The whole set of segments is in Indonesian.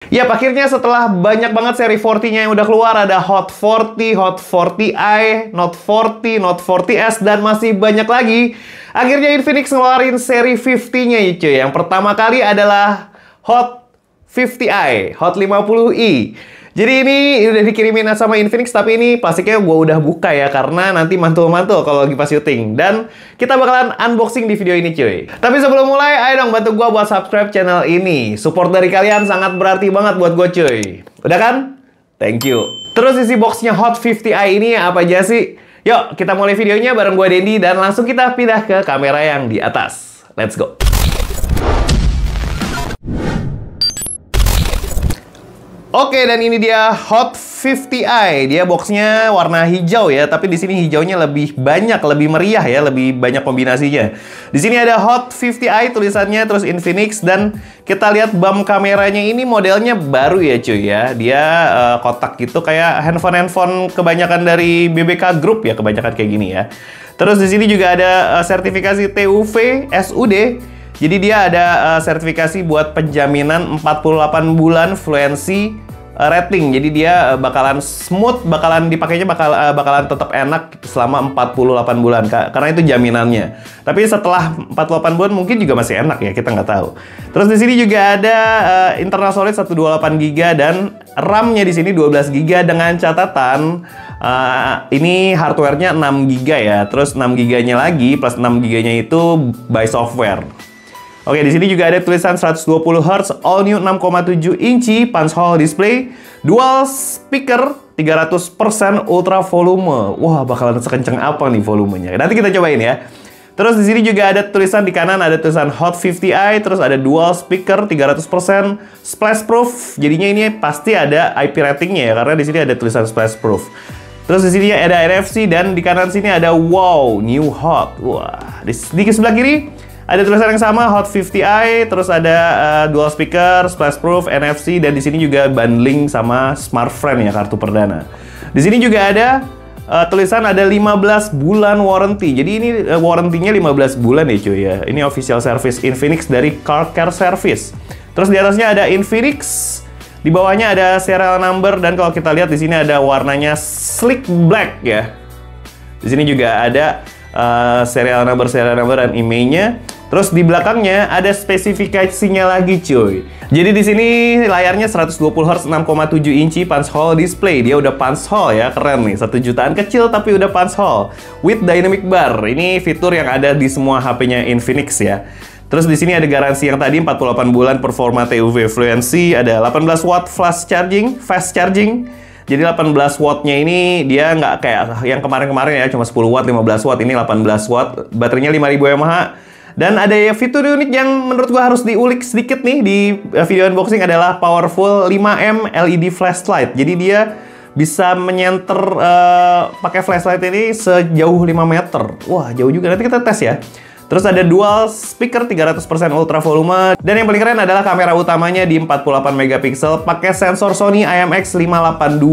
Ya, akhirnya setelah banyak banget seri 40-nya yang udah keluar, ada Hot 40, Hot 40i, Note 40, Note 40s, dan masih banyak lagi. Akhirnya Infinix ngeluarin seri 50-nya ya cuy. Yang pertama kali adalah Hot 50i, Hot 50i. Jadi ini udah dikirimin sama Infinix, tapi ini plastiknya gue udah buka ya, karena nanti mantul-mantul kalau lagi pas syuting. Dan kita bakalan unboxing di video ini cuy. Tapi sebelum mulai, ayo dong bantu gue buat subscribe channel ini. Support dari kalian sangat berarti banget buat gue cuy. Udah kan? Thank you. Terus isi boxnya Hot 50i ini apa aja sih? Yuk kita mulai videonya bareng gue Dendi, dan langsung kita pindah ke kamera yang di atas. Let's go. Oke, dan ini dia Hot 50i. Dia boxnya warna hijau ya, tapi di sini hijaunya lebih banyak, lebih meriah ya, lebih banyak kombinasinya. Di sini ada Hot 50i tulisannya, terus Infinix, dan kita lihat bump kameranya ini modelnya baru ya cuy ya. Dia kotak gitu kayak handphone kebanyakan dari BBK Group ya, kebanyakan kayak gini ya. Terus di sini juga ada sertifikasi TUV SUD. Jadi dia ada sertifikasi buat penjaminan 48 bulan fluency rating. Jadi dia bakalan smooth, bakalan dipakainya bakalan tetap enak selama 48 bulan karena itu jaminannya. Tapi setelah 48 bulan mungkin juga masih enak ya, kita nggak tahu. Terus di sini juga ada internal storage 128GB dan RAM-nya di sini 12GB dengan catatan ini hardware-nya 6GB ya. Terus 6GB-nya lagi plus 6GB-nya itu by software. Oke, di sini juga ada tulisan 120Hz, all new 6,7 inci punch hole display, dual speaker, 300% ultra volume. Wah, bakalan sekenceng apa nih volumenya? Nanti kita cobain ya. Terus di sini juga ada tulisan di kanan, ada tulisan Hot 50i, terus ada dual speaker, 300% splash proof. Jadinya ini pasti ada IP ratingnya ya, karena di sini ada tulisan splash proof. Terus di sini ada NFC, dan di kanan sini ada wow, new hot. Wah, di sebelah kiri ada tulisan yang sama, Hot 50i, terus ada dual speaker, splash proof, NFC, dan di sini juga bundling sama SmartFriend ya, kartu perdana. Di sini juga ada tulisan ada 15 bulan warranty. Jadi ini warranty-nya 15 bulan ya cuy ya. Ini official service Infinix dari Car Care Service. Terus di atasnya ada Infinix, di bawahnya ada serial number, dan kalau kita lihat di sini ada warnanya sleek black ya. Di sini juga ada serial number dan emailnya. Terus di belakangnya ada spesifikasinya lagi cuy. Jadi di sini layarnya 120Hz 6,7 inci punch hole display. Dia udah punch hole ya, keren nih. 1 jutaan kecil tapi udah punch hole with dynamic bar. Ini fitur yang ada di semua HP-nya Infinix ya. Terus di sini ada garansi yang tadi 48 bulan performa TUV fluency, ada 18 watt fast charging. Jadi 18 wattnya ini dia nggak kayak yang kemarin-kemarin ya, cuma 10 watt, 15 watt, ini 18 watt. Baterainya 5000 mAh. Dan ada ya fitur unik yang menurut gua harus diulik sedikit nih di video unboxing adalah powerful 5M LED flashlight. Jadi dia bisa menyenter pakai flashlight ini sejauh 5 meter. Wah, jauh juga. Nanti kita tes ya. Terus ada dual speaker 300% ultra volume, dan yang paling keren adalah kamera utamanya di 48 megapiksel pakai sensor Sony IMX582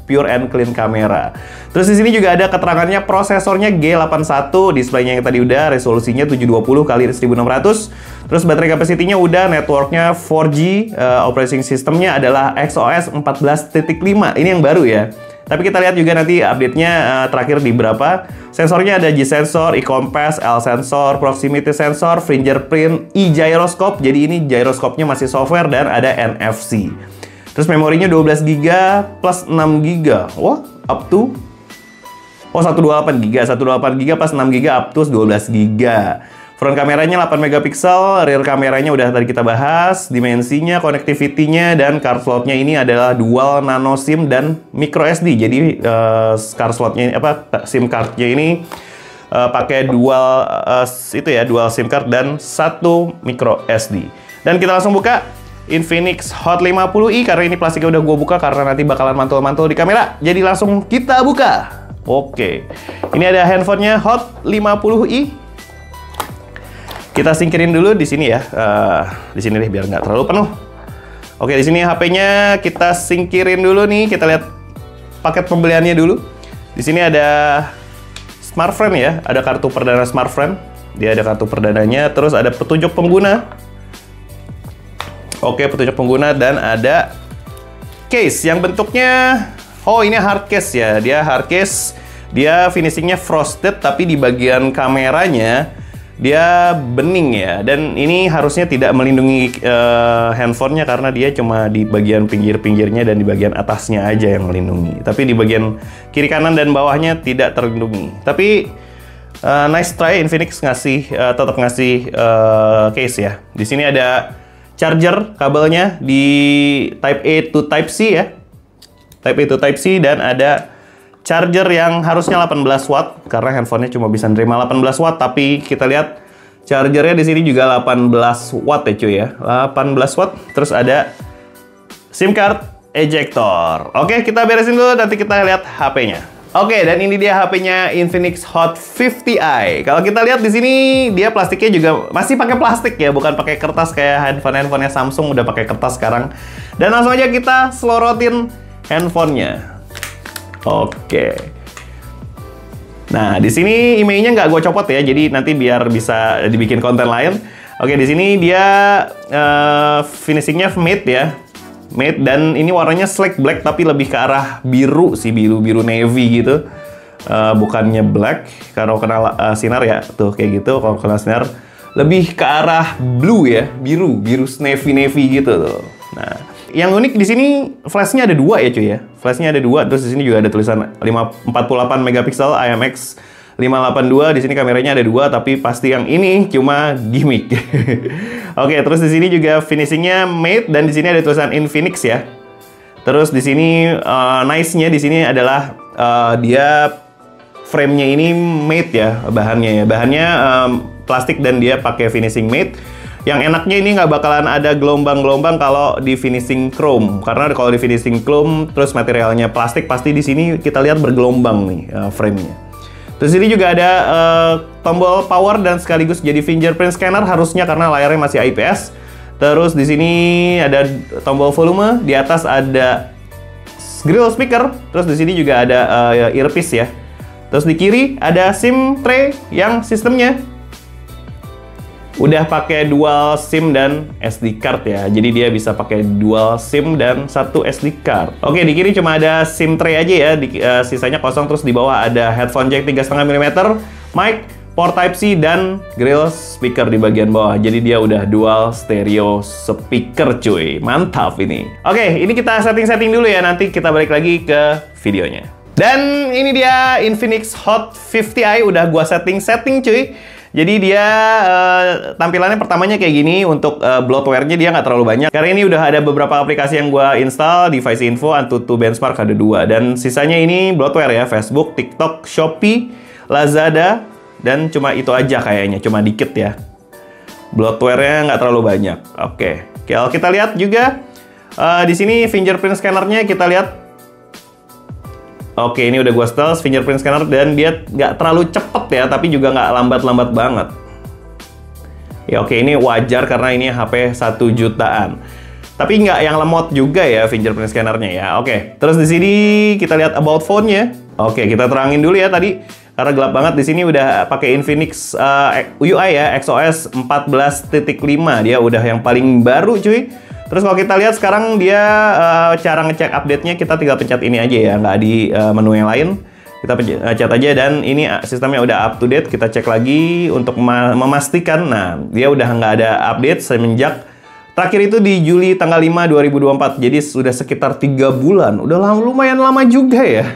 pure and clean kamera. Terus di sini juga ada keterangannya prosesornya G81, displaynya yang tadi udah, resolusinya 720x1600. Terus baterai capacity-nya udah, networknya 4G, operating systemnya adalah XOS 14.5. Ini yang baru ya. Tapi kita lihat juga nanti update-nya terakhir di berapa. Sensornya ada G-sensor, E-compass, L-sensor, proximity sensor, fingerprint, E-gyroscope. Jadi ini gyroscope-nya masih software, dan ada NFC. Terus memorinya 12GB plus 6GB. Wah, up to 128GB. 128GB plus 6GB up to 12GB. Front kameranya 8 megapiksel, rear kameranya udah tadi kita bahas, dimensinya, connectivity-nya, dan card slot-nya ini adalah dual nano SIM dan micro SD. Jadi card slot-nya SIM card-nya ini pakai dual dual SIM card dan 1 micro SD. Dan kita langsung buka Infinix Hot 50i, karena ini plastiknya udah gue buka karena nanti bakalan mantul-mantul di kamera. Jadi langsung kita buka. Oke. Ini ada handphonenya Hot 50i. Kita singkirin dulu di sini ya. Di sini deh biar nggak terlalu penuh. Oke, di sini HP-nya kita singkirin dulu nih. Kita lihat paket pembeliannya dulu. Di sini ada SmartFriend ya, ada kartu perdana SmartFriend. Dia ada kartu perdananya, terus ada petunjuk pengguna. Oke, petunjuk pengguna dan ada case yang bentuknya, oh ini hard case ya, dia hard case, dia finishingnya frosted tapi di bagian kameranya dia bening ya, dan ini harusnya tidak melindungi handphonenya karena dia cuma di bagian pinggir-pinggirnya dan di bagian atasnya aja yang melindungi, tapi di bagian kiri kanan dan bawahnya tidak terlindungi. Tapi nice try, Infinix tetap ngasih case ya. Di sini ada charger kabelnya di Type A to Type C ya. Type A to Type C, dan ada charger yang harusnya 18 watt karena handphonenya cuma bisa nerima 18 watt, tapi kita lihat chargernya di sini juga 18 watt ya cuy ya. 18 watt. Terus ada SIM card ejector. Oke, kita beresin dulu, nanti kita lihat HP-nya. Oke, dan ini dia HP-nya Infinix Hot 50i. Kalau kita lihat di sini, dia plastiknya juga masih pakai plastik ya, bukan pakai kertas kayak handphone-handphonenya Samsung udah pakai kertas sekarang. Dan langsung aja kita selorotin handphonenya. Oke. Nah, di sini emailnya nggak gue copot ya, jadi nanti biar bisa dibikin konten lain. Oke, di sini dia finishingnya matte ya. Matte, dan ini warnanya slack black tapi lebih ke arah biru sih, biru navy gitu, bukannya black. Kalau kena sinar ya tuh kayak gitu, kalau kena sinar lebih ke arah blue ya, biru navy gitu tuh. Nah, yang unik di sini flashnya ada dua ya cuy ya, flashnya ada dua. Terus di sini juga ada tulisan 48 megapiksel IMX 582. Di sini kameranya ada dua, tapi pasti yang ini cuma gimmick. Oke, terus di sini juga finishingnya matte, dan di sini ada tulisan Infinix ya. Terus di sini nice-nya di sini adalah dia frame-nya ini matte ya, bahannya ya. Bahannya plastik dan dia pakai finishing matte. Yang enaknya ini nggak bakalan ada gelombang-gelombang kalau di finishing chrome, karena kalau di finishing chrome terus materialnya plastik, pasti di sini kita lihat bergelombang nih frame-nya. Terus ini juga ada tombol power dan sekaligus jadi fingerprint scanner harusnya karena layarnya masih IPS. Terus di sini ada tombol volume, di atas ada grill speaker, terus di sini juga ada earpiece ya. Terus di kiri ada SIM tray yang sistemnya udah pakai dual SIM dan SD card ya. Jadi dia bisa pakai dual SIM dan satu SD card. Oke, di kiri cuma ada SIM tray aja ya, sisanya kosong. Terus di bawah ada headphone jack 3,5 mm, mic, port Type C, dan grill speaker di bagian bawah. Jadi dia udah dual stereo speaker cuy. Mantap ini. Oke, ini kita setting-setting dulu ya, nanti kita balik lagi ke videonya. Dan ini dia Infinix Hot 50i udah gua setting cuy. Jadi dia tampilannya pertamanya kayak gini. Untuk bloatware-nya dia nggak terlalu banyak, karena ini udah ada beberapa aplikasi yang gua install, Device Info, Antutu Benchmark ada 2. Dan sisanya ini bloatware ya, Facebook, TikTok, Shopee, Lazada, dan cuma itu aja kayaknya, cuma dikit ya. Bloatware-nya nggak terlalu banyak. Oke, kalau kita lihat juga di sini fingerprint scanner-nya kita lihat. Oke, ini udah gua setel fingerprint scanner, dan dia nggak terlalu cepet ya, tapi juga nggak lambat-lambat banget. Ya oke, ini wajar karena ini HP 1 jutaan. Tapi nggak yang lemot juga ya fingerprint scannernya ya. Oke, terus di sini kita lihat about phone-nya. Oke, kita terangin dulu ya tadi, karena gelap banget. Di sini udah pakai Infinix UI ya, XOS 14.5. Dia udah yang paling baru cuy. Terus kalau kita lihat sekarang dia cara ngecek update-nya, kita tinggal pencet ini aja ya, nggak di menu yang lain. Kita pencet aja, dan ini sistemnya udah up to date. Kita cek lagi untuk memastikan. Nah, dia udah nggak ada update semenjak terakhir itu di Juli tanggal 5 2024. Jadi sudah sekitar 3 bulan. Udah lumayan lama juga ya.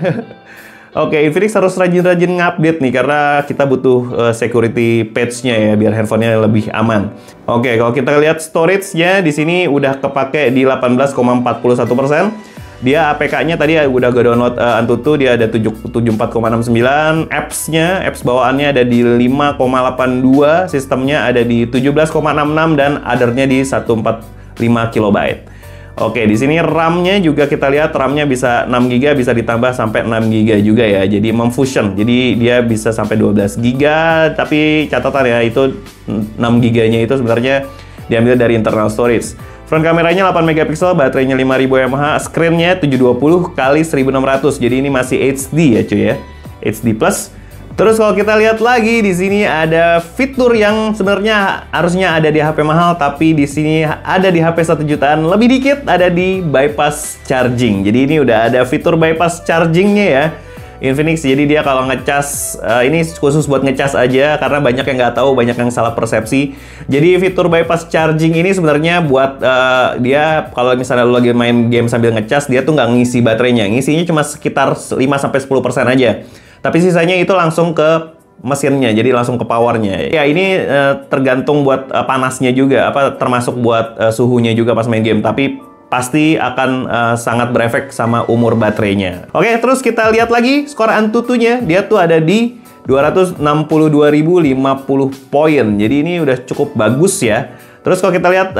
Oke, Infinix harus rajin-rajin ngupdate nih, karena kita butuh security patch-nya ya, biar handphonenya lebih aman. Oke, kalau kita lihat storage-nya di sini udah kepake di 18,41%. Dia APK-nya tadi udah gue download Antutu, dia ada 74,69. Apps bawaannya ada di 5,82, sistemnya ada di 17,66, dan other-nya di 145 KB. Oke, di sini RAM-nya juga kita lihat, RAM-nya bisa 6 GB, bisa ditambah sampai 6 GB juga ya. Jadi memfusion. Jadi dia bisa sampai 12 GB, tapi catatan ya, itu 6 GB-nya itu sebenarnya diambil dari internal storage. Front kameranya 8 megapiksel, baterainya 5000 mAh, screen-nya 720 x 1600. Jadi ini masih HD ya cuy ya. HD+. Terus kalau kita lihat lagi di sini ada fitur yang sebenarnya harusnya ada di HP mahal, tapi di sini ada di HP 1 jutaan lebih dikit, ada di bypass charging. Jadi ini udah ada fitur bypass chargingnya ya, Infinix. Jadi dia kalau ngecas, ini khusus buat ngecas aja karena banyak yang nggak tahu, banyak yang salah persepsi. Jadi fitur bypass charging ini sebenarnya buat dia kalau misalnya lu lagi main game sambil ngecas, dia tuh nggak ngisi baterainya, ngisinya cuma sekitar 5-10% aja. Tapi sisanya itu langsung ke mesinnya, jadi langsung ke powernya. Ya ini tergantung buat panasnya juga, termasuk buat suhunya juga pas main game. Tapi pasti akan sangat berefek sama umur baterainya. Oke, terus kita lihat lagi skor Antutunya. Dia tuh ada di 262.050 poin. Jadi ini udah cukup bagus ya. Terus kalau kita lihat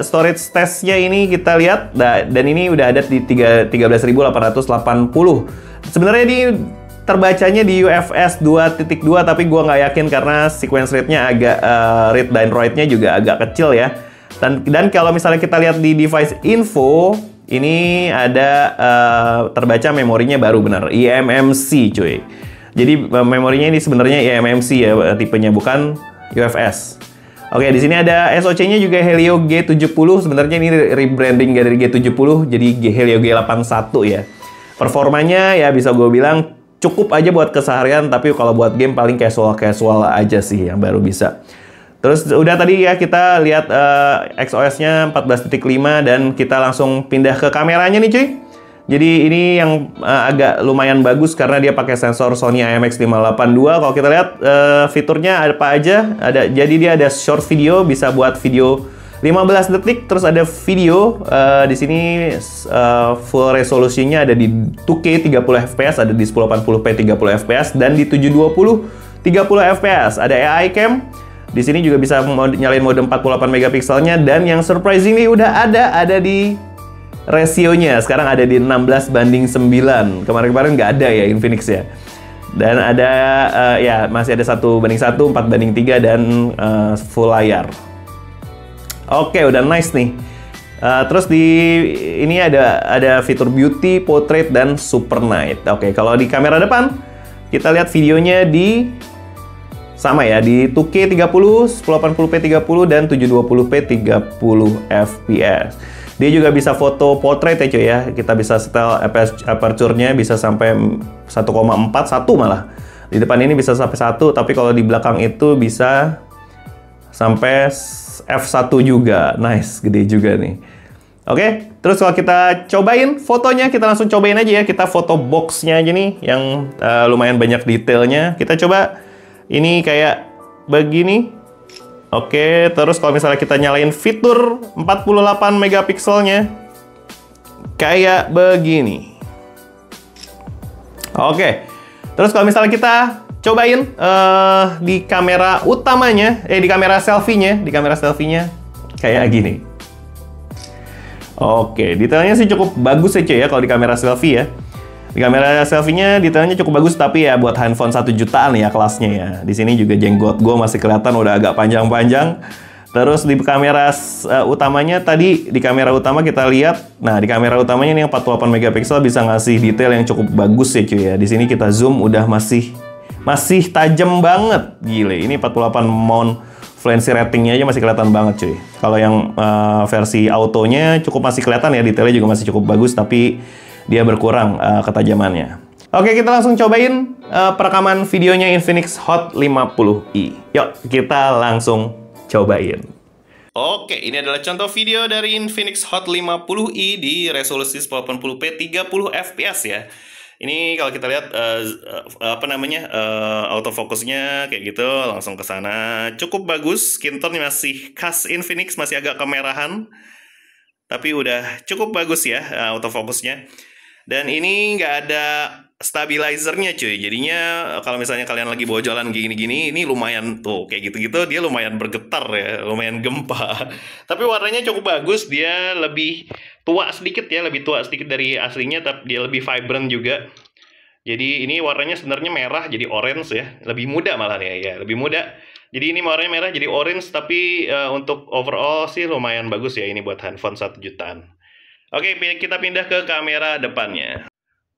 storage testnya ini kita lihat, dan ini udah ada di 13.880. Sebenarnya ini terbacanya di UFS 2.2, tapi gue nggak yakin karena sequence rate-nya agak read dan write-nya juga agak kecil ya. Dan kalau misalnya kita lihat di device info, ini ada terbaca memorinya baru benar, eMMC cuy. Jadi memorinya ini sebenarnya eMMC ya tipenya, bukan UFS. Oke, di sini ada SoC-nya juga Helio G70. Sebenarnya ini rebranding dari G70 jadi Helio G81 ya. Performanya ya bisa gue bilang cukup aja buat keseharian, tapi kalau buat game paling casual aja sih yang baru bisa. Terus udah tadi ya kita lihat XOS-nya 14.5 dan kita langsung pindah ke kameranya nih cuy. Jadi ini yang agak lumayan bagus karena dia pakai sensor Sony IMX582. Kalau kita lihat fiturnya apa aja, jadi dia ada short video, bisa buat video 15 detik, terus ada video di sini full resolusinya ada di 2K 30 fps, ada di 1080p 30 fps dan di 720 30 fps. Ada AI cam. Di sini juga bisa nyalain mode 48 megapikselnya, dan yang surprisingly udah ada di rasionya. Sekarang ada di 16:9. Kemarin-kemarin nggak ada ya Infinix ya. Dan ada ya masih ada 1:1, 4:3 dan full layar. Oke, udah nice nih. Terus di ini ada fitur beauty, portrait, dan super night. Oke, kalau di kamera depan kita lihat videonya di sama ya, di 2K 30, 1080p 30 dan 720p 30 fps. Dia juga bisa foto portrait ya cuy ya. Kita bisa setel aperture-nya bisa sampai 1,41 malah. Di depan ini bisa sampai 1, tapi kalau di belakang itu bisa sampai f1 juga. Nice, gede juga nih. Oke, terus kalau kita cobain fotonya, kita langsung cobain aja ya. Kita foto boxnya aja nih, yang lumayan banyak detailnya. Kita coba ini kayak begini. Oke, terus kalau misalnya kita nyalain fitur 48 megapikselnya, kayak begini. Oke, terus kalau misalnya kita cobain di kamera utamanya, di kamera selfie-nya kayak gini. Oke, detailnya sih cukup bagus ya cuy ya kalau di kamera selfie ya. Di kamera selfie-nya detailnya cukup bagus, tapi ya buat handphone 1 jutaan ya kelasnya ya. Di sini juga jenggot gue masih kelihatan udah agak panjang-panjang. Terus di kamera utamanya tadi, di kamera utama kita lihat, nah di kamera utamanya ini yang 48 megapiksel bisa ngasih detail yang cukup bagus ya cuy ya. Di sini kita zoom udah masih tajam banget, gile. Ini 48 mount fluency ratingnya aja masih kelihatan banget cuy. Kalau yang versi autonya cukup masih kelihatan ya, detailnya juga masih cukup bagus, tapi dia berkurang ketajamannya. Oke, kita langsung cobain perekaman videonya Infinix Hot 50i. Yuk, kita langsung cobain. Oke, ini adalah contoh video dari Infinix Hot 50i di resolusi 1080p 30 fps ya. Ini kalau kita lihat autofocusnya kayak gitu, langsung ke sana. Cukup bagus, skin tone masih khas Infinix, masih agak kemerahan. Tapi udah cukup bagus ya autofocusnya. Dan ini nggak ada stabilizernya cuy. Jadinya kalau misalnya kalian lagi bawa jalan gini-gini, ini lumayan tuh kayak gitu-gitu dia lumayan bergetar ya, lumayan gempa. Tapi warnanya cukup bagus, dia lebih tua sedikit ya, lebih tua sedikit dari aslinya, tapi dia lebih vibrant juga. Jadi ini warnanya sebenarnya merah jadi orange ya, lebih muda malah ya, lebih muda. Jadi ini warnanya merah jadi orange, tapi untuk overall sih lumayan bagus ya ini buat handphone 1 jutaan. Oke, kita pindah ke kamera depannya.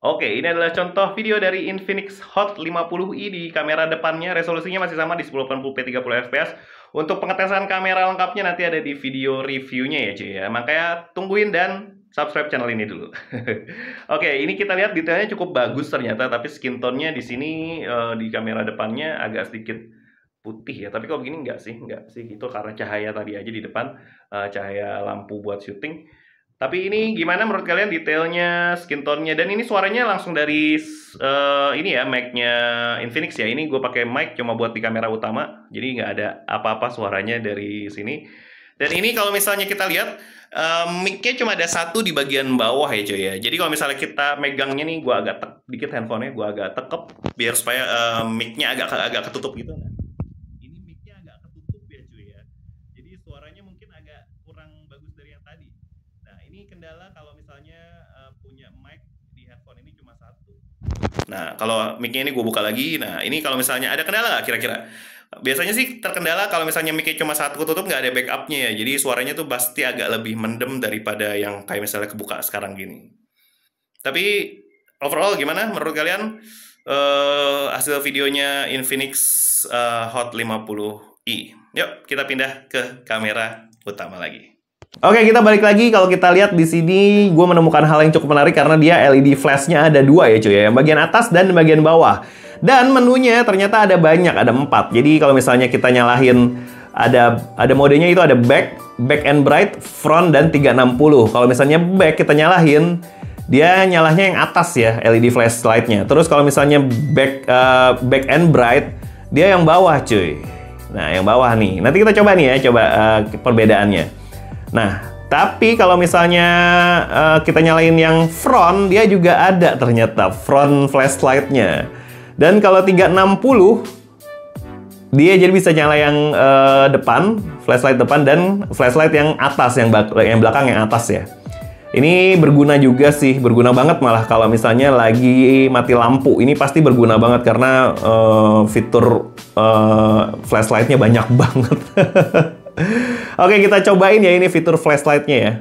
Oke, ini adalah contoh video dari Infinix Hot 50i di kamera depannya. Resolusinya masih sama di 1080p 30 fps. Untuk pengetesan kamera lengkapnya nanti ada di video reviewnya ya cuy ya. Makanya tungguin dan subscribe channel ini dulu. Oke, ini kita lihat detailnya cukup bagus ternyata, tapi skin tone-nya di sini di kamera depannya agak sedikit putih ya. Tapi kalau begini enggak sih gitu karena cahaya tadi aja di depan, cahaya lampu buat syuting. Tapi ini gimana menurut kalian detailnya, skin tone-nya, dan ini suaranya langsung dari ini ya, mic-nya Infinix ya. Ini gue pakai mic cuma buat di kamera utama, jadi nggak ada apa-apa suaranya dari sini. Dan ini kalau misalnya kita lihat, mic-nya cuma ada satu di bagian bawah ya cuy ya. Jadi kalau misalnya kita megangnya nih, gue agak dikit handphonenya, gue agak tekep biar supaya mic-nya agak ketutup gitu. Nah, ini mic-nya agak ketutup ya cuy ya. Jadi suaranya mungkin agak kurang bagus dari yang tadi. Nah, ini kendala kalau misalnya punya mic di headphone ini cuma satu. Nah, kalau mic-nya ini gue buka lagi. Nah, ini kalau misalnya ada kendala nggak kira-kira? Biasanya sih terkendala kalau misalnya mic-nya cuma satu ketutup, nggak ada backup-nya ya. Jadi suaranya tuh pasti agak lebih mendem daripada yang kayak misalnya kebuka sekarang gini. Tapi overall gimana menurut kalian hasil videonya Infinix Hot 50i? Yuk, kita pindah ke kamera utama lagi. Oke, kita balik lagi. Kalau kita lihat di sini, gue menemukan hal yang cukup menarik karena dia LED flash-nya ada dua ya cuy ya, yang bagian atas dan bagian bawah. Dan menunya ternyata ada banyak, ada 4. Jadi kalau misalnya kita nyalahin, ada modenya itu ada back and bright, front, dan 360. Kalau misalnya back kita nyalahin, dia nyalahnya yang atas ya, LED flashlight-nya. Terus kalau misalnya back and bright, dia yang bawah cuy. Nah, yang bawah nih. Nanti kita coba nih ya, coba perbedaannya. Nah, tapi kalau misalnya kita nyalain yang front, dia juga ada ternyata front flashlight-nya. Dan kalau 360, dia jadi bisa nyala yang depan, flashlight depan, dan flashlight yang atas, yang belakang yang atas ya. Ini berguna juga sih, berguna banget malah kalau misalnya lagi mati lampu. Ini pasti berguna banget karena fitur flashlight-nya banyak banget. Oke, kita cobain ya ini fitur flashlight-nya ya.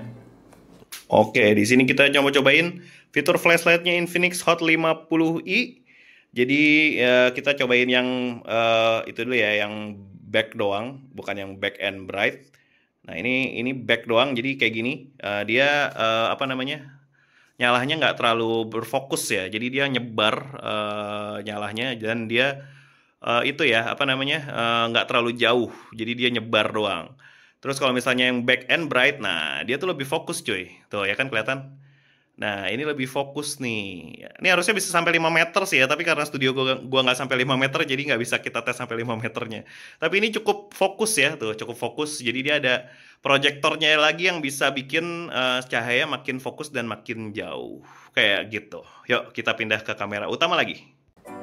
Oke, di sini kita cobain fitur flashlight-nya Infinix Hot 50i. Jadi kita cobain yang itu dulu ya, yang back doang, bukan yang back and bright. Nah, ini back doang, jadi kayak gini. Dia apa namanya? Nyalahnya nggak terlalu berfokus ya. Jadi dia nyebar nyalahnya, dan dia itu ya, apa namanya, nggak terlalu jauh, jadi dia nyebar doang. Terus kalau misalnya yang back and bright, nah dia tuh lebih fokus cuy, tuh ya kan kelihatan. Nah, ini lebih fokus nih. Ini harusnya bisa sampai 5 meter sih ya, tapi karena studio gua nggak sampai 5 meter, jadi nggak bisa kita tes sampai 5 meternya. Tapi ini cukup fokus ya, tuh cukup fokus. Jadi dia ada proyektornya lagi yang bisa bikin cahaya makin fokus dan makin jauh, kayak gitu. Yuk kita pindah ke kamera utama lagi.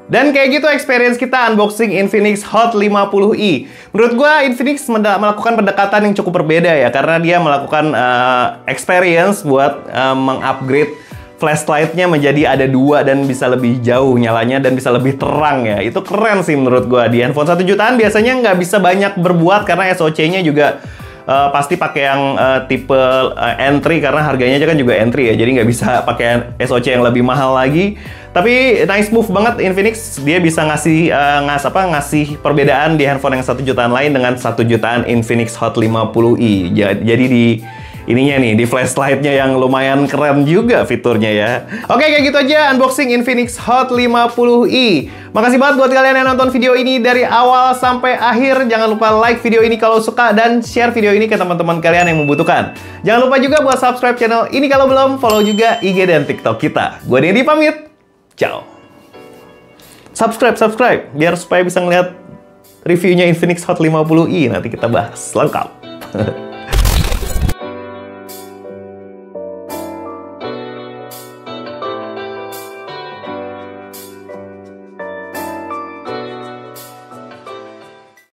Dan kayak gitu experience kita unboxing Infinix Hot 50i. Menurut gua Infinix melakukan pendekatan yang cukup berbeda ya, karena dia melakukan experience buat mengupgrade flashlight-nya menjadi ada 2 dan bisa lebih jauh nyalanya dan bisa lebih terang ya. Itu keren sih menurut gua. Di handphone 1 jutaan biasanya nggak bisa banyak berbuat karena SoC-nya juga pasti pakai yang tipe entry karena harganya kan juga entry ya, jadi nggak bisa pakai SoC yang lebih mahal lagi. Tapi nice move banget Infinix, dia bisa ngasih ngasih perbedaan di handphone yang 1 jutaan lain dengan 1 jutaan Infinix Hot 50i. Jadi di ininya nih, di flashlight-nya yang lumayan keren juga fiturnya ya. Oke, kayak gitu aja unboxing Infinix Hot 50i. Makasih banget buat kalian yang nonton video ini dari awal sampai akhir. Jangan lupa like video ini kalau suka dan share video ini ke teman-teman kalian yang membutuhkan. Jangan lupa juga buat subscribe channel ini kalau belum, follow juga IG dan TikTok kita. Gue Denny pamit. Ciao. Subscribe biar supaya bisa ngeliat reviewnya Infinix Hot 50i. Nanti kita bahas lengkap.